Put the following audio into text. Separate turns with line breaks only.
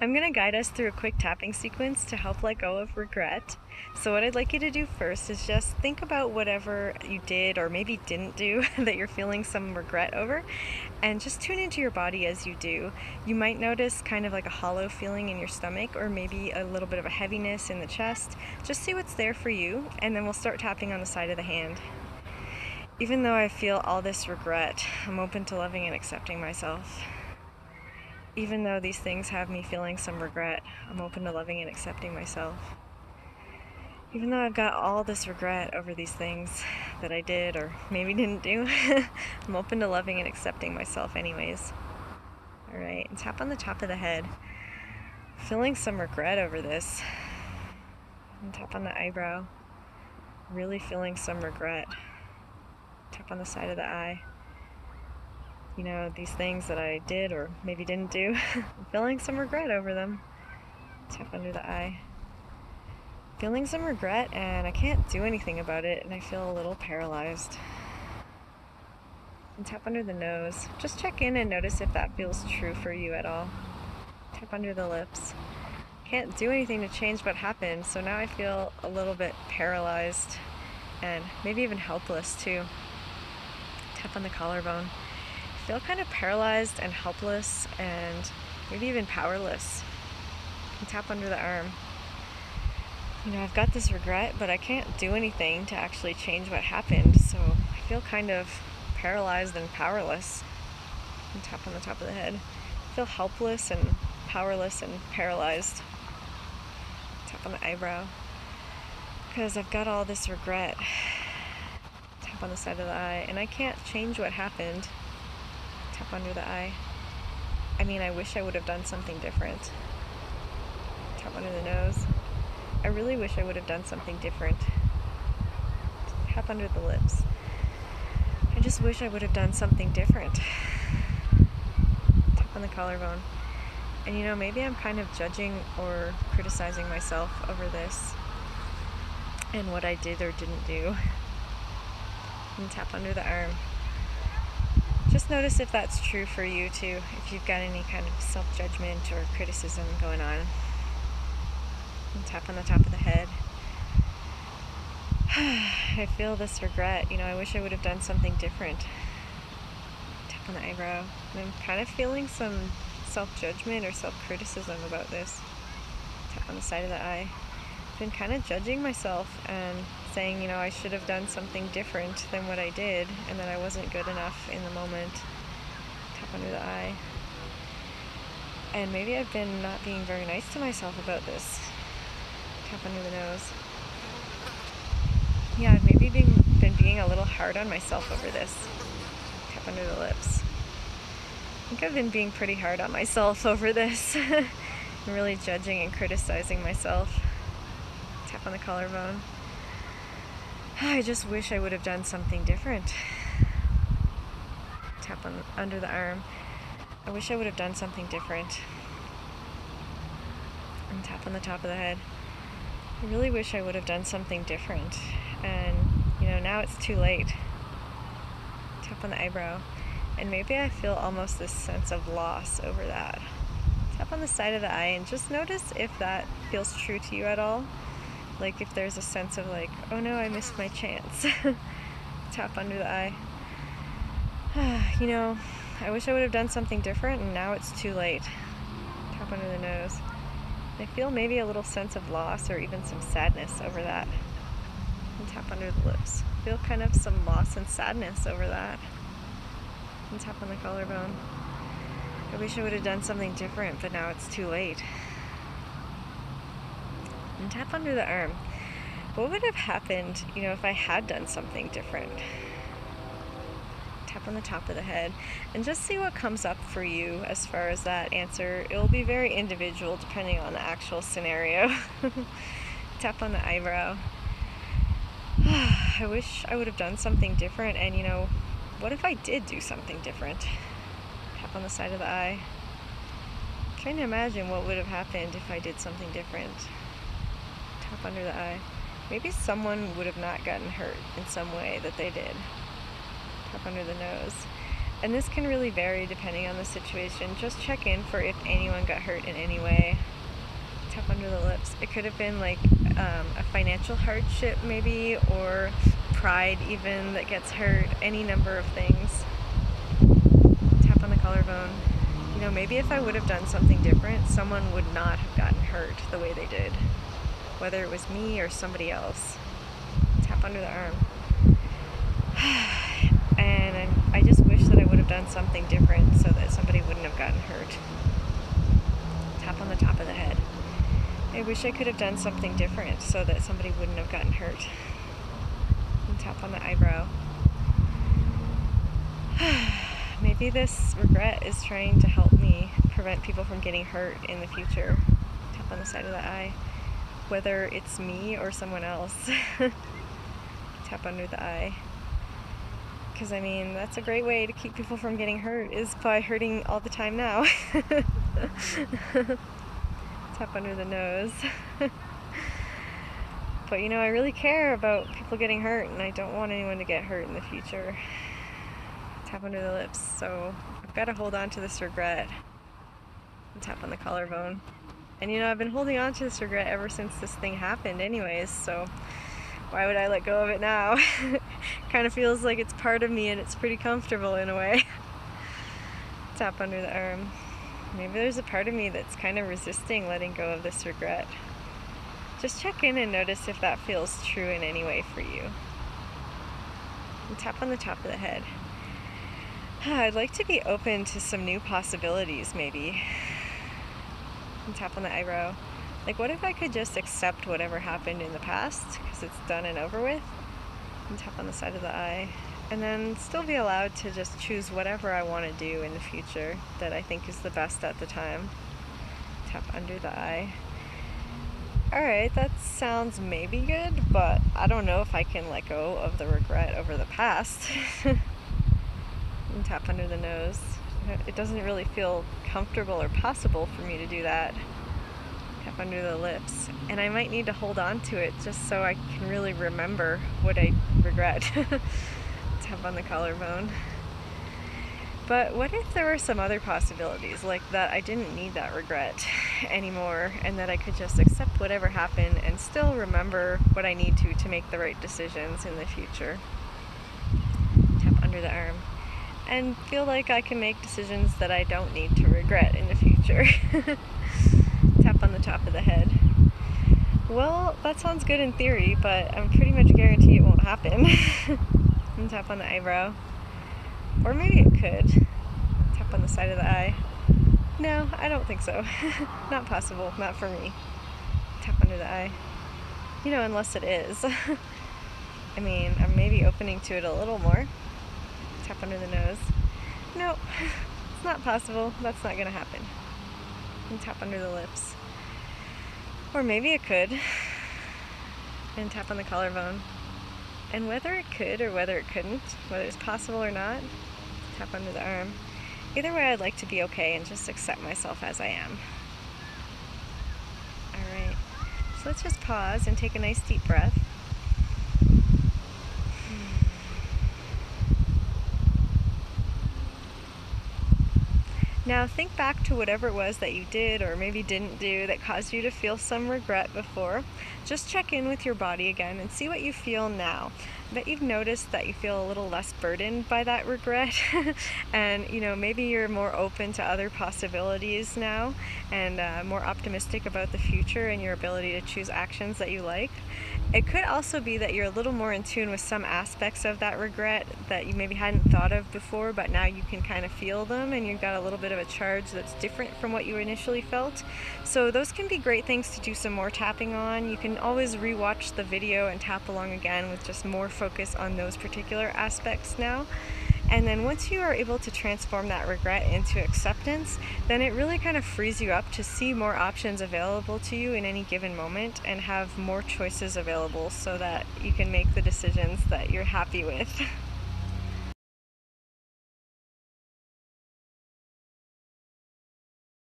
I'm going to guide us through a quick tapping sequence to help let go of regret. So what I'd like you to do first is just think about whatever you did or maybe didn't do that you're feeling some regret over, and just tune into your body as you do. You might notice kind of like a hollow feeling in your stomach, or maybe a little bit of a heaviness in the chest. Just see what's there for you, and then we'll start tapping on the side of the hand. Even though I feel all this regret, I'm open to loving and accepting myself. Even though these things have me feeling some regret, I'm open to loving and accepting myself. Even though I've got all this regret over these things that I did or maybe didn't do, I'm open to loving and accepting myself anyways. Alright, and tap on the top of the head. Feeling some regret over this. And tap on the eyebrow. Really feeling some regret. Tap on the side of the eye. You know, these things that I did or maybe didn't do, I'm feeling some regret over them. Tap under the eye. Feeling some regret, and I can't do anything about it, and I feel a little paralyzed. And tap under the nose. Just check in and notice if that feels true for you at all. Tap under the lips. Can't do anything to change what happened, so now I feel a little bit paralyzed and maybe even helpless too. Tap on the collarbone. Feel kind of paralyzed and helpless and maybe even powerless. And tap under the arm. You know, I've got this regret, but I can't do anything to actually change what happened, so I feel kind of paralyzed and powerless. And tap on the top of the head. I feel helpless and powerless and paralyzed. Tap on the eyebrow. Because I've got all this regret. Tap on the side of the eye, and I can't change what happened. Tap under the eye. I mean, I wish I would have done something different. Tap under the nose. I really wish I would have done something different. Tap under the lips. I just wish I would have done something different. Tap on the collarbone. And you know, maybe I'm kind of judging or criticizing myself over this and what I did or didn't do. And tap under the arm. Just notice if that's true for you too, if you've got any kind of self-judgment or criticism going on. And tap on the top of the head. I feel this regret, you know, I wish I would have done something different. Tap on the eyebrow. And I'm kind of feeling some self-judgment or self-criticism about this. Tap on the side of the eye. I've been kind of judging myself and saying, you know, I should have done something different than what I did, and that I wasn't good enough in the moment. Tap under the eye. And maybe I've been not being very nice to myself about this. Tap under the nose. Yeah, I've maybe been being a little hard on myself over this. Tap under the lips. I think I've been being pretty hard on myself over this. I'm really judging and criticizing myself. Tap on the collarbone. I just wish I would have done something different. Tap on under the arm. I wish I would have done something different. And tap on the top of the head. I really wish I would have done something different. And, you know, now it's too late. Tap on the eyebrow. And maybe I feel almost this sense of loss over that. Tap on the side of the eye and just notice if that feels true to you at all. Like if there's a sense of like, oh no, I missed my chance. Tap under the eye. You know, I wish I would have done something different, and now it's too late. Tap under the nose. I feel maybe a little sense of loss or even some sadness over that. And tap under the lips. Feel kind of some loss and sadness over that. And tap on the collarbone. I wish I would have done something different, but now it's too late. And tap under the arm. What would have happened, you know, if I had done something different? Tap on the top of the head and just see what comes up for you as far as that answer. It will be very individual depending on the actual scenario. Tap on the eyebrow. I wish I would have done something different, and you know, what if I did do something different? Tap on the side of the eye. Trying to imagine what would have happened if I did something different. Tap under the eye. Maybe someone would have not gotten hurt in some way that they did. Tap under the nose. And this can really vary depending on the situation. Just check in for if anyone got hurt in any way. Tap under the lips. It could have been like a financial hardship maybe, or pride even that gets hurt, any number of things. Tap on the collarbone. You know, maybe if I would have done something different, someone would not have gotten hurt the way they did, whether it was me or somebody else. Tap under the arm. And I just wish that I would have done something different so that somebody wouldn't have gotten hurt. Tap on the top of the head. I wish I could have done something different so that somebody wouldn't have gotten hurt. And tap on the eyebrow. Maybe this regret is trying to help me prevent people from getting hurt in the future. Tap on the side of the eye. Whether it's me or someone else. Tap under the eye. Because, I mean, that's a great way to keep people from getting hurt, is by hurting all the time now. Tap under the nose. But, you know, I really care about people getting hurt, and I don't want anyone to get hurt in the future. Tap under the lips. So I've got to hold on to this regret. And tap on the collarbone. And, you know, I've been holding on to this regret ever since this thing happened anyways, so why would I let go of it now? Kind of feels like it's part of me, and it's pretty comfortable in a way. Tap under the arm. Maybe there's a part of me that's kind of resisting letting go of this regret. Just check in and notice if that feels true in any way for you. And tap on the top of the head. I'd like to be open to some new possibilities, maybe. And tap on the eyebrow. Like, what if I could just accept whatever happened in the past, because it's done and over with? And tap on the side of the eye. And then still be allowed to just choose whatever I want to do in the future that I think is the best at the time. Tap under the eye. Alright, that sounds maybe good, but I don't know if I can let go of the regret over the past. And tap under the nose. It doesn't really feel comfortable or possible for me to do that. Tap under the lips. And I might need to hold on to it just so I can really remember what I regret. Tap on the collarbone. But what if there were some other possibilities, like that I didn't need that regret anymore, and that I could just accept whatever happened and still remember what I need to make the right decisions in the future? Tap under the arm. And feel like I can make decisions that I don't need to regret in the future. Tap on the top of the head. Well, that sounds good in theory, but I'm pretty much guarantee it won't happen. And tap on the eyebrow. Or maybe it could. Tap on the side of the eye. No, I don't think so. Not possible. Not for me. Tap under the eye. You know, unless it is. I mean, I'm maybe opening to it a little more. Tap under the nose. No, it's not possible. That's not going to happen. And tap under the lips. Or maybe it could. And tap on the collarbone. And whether it could or whether it couldn't, whether it's possible or not, tap under the arm. Either way, I'd like to be okay and just accept myself as I am. Alright, so let's just pause and take a nice deep breath. Now think back to whatever it was that you did or maybe didn't do that caused you to feel some regret before. Just check in with your body again and see what you feel now. I bet you've noticed that you feel a little less burdened by that regret and maybe you're more open to other possibilities now and more optimistic about the future and your ability to choose actions that you like. It could also be that you're a little more in tune with some aspects of that regret that you maybe hadn't thought of before, but now you can kind of feel them and you've got a little bit of a charge that's different from what you initially felt. So those can be great things to do some more tapping on. You can always rewatch the video and tap along again with just more focus on those particular aspects now. And then once you are able to transform that regret into acceptance, then it really kind of frees you up to see more options available to you in any given moment and have more choices available so that you can make the decisions that you're happy with.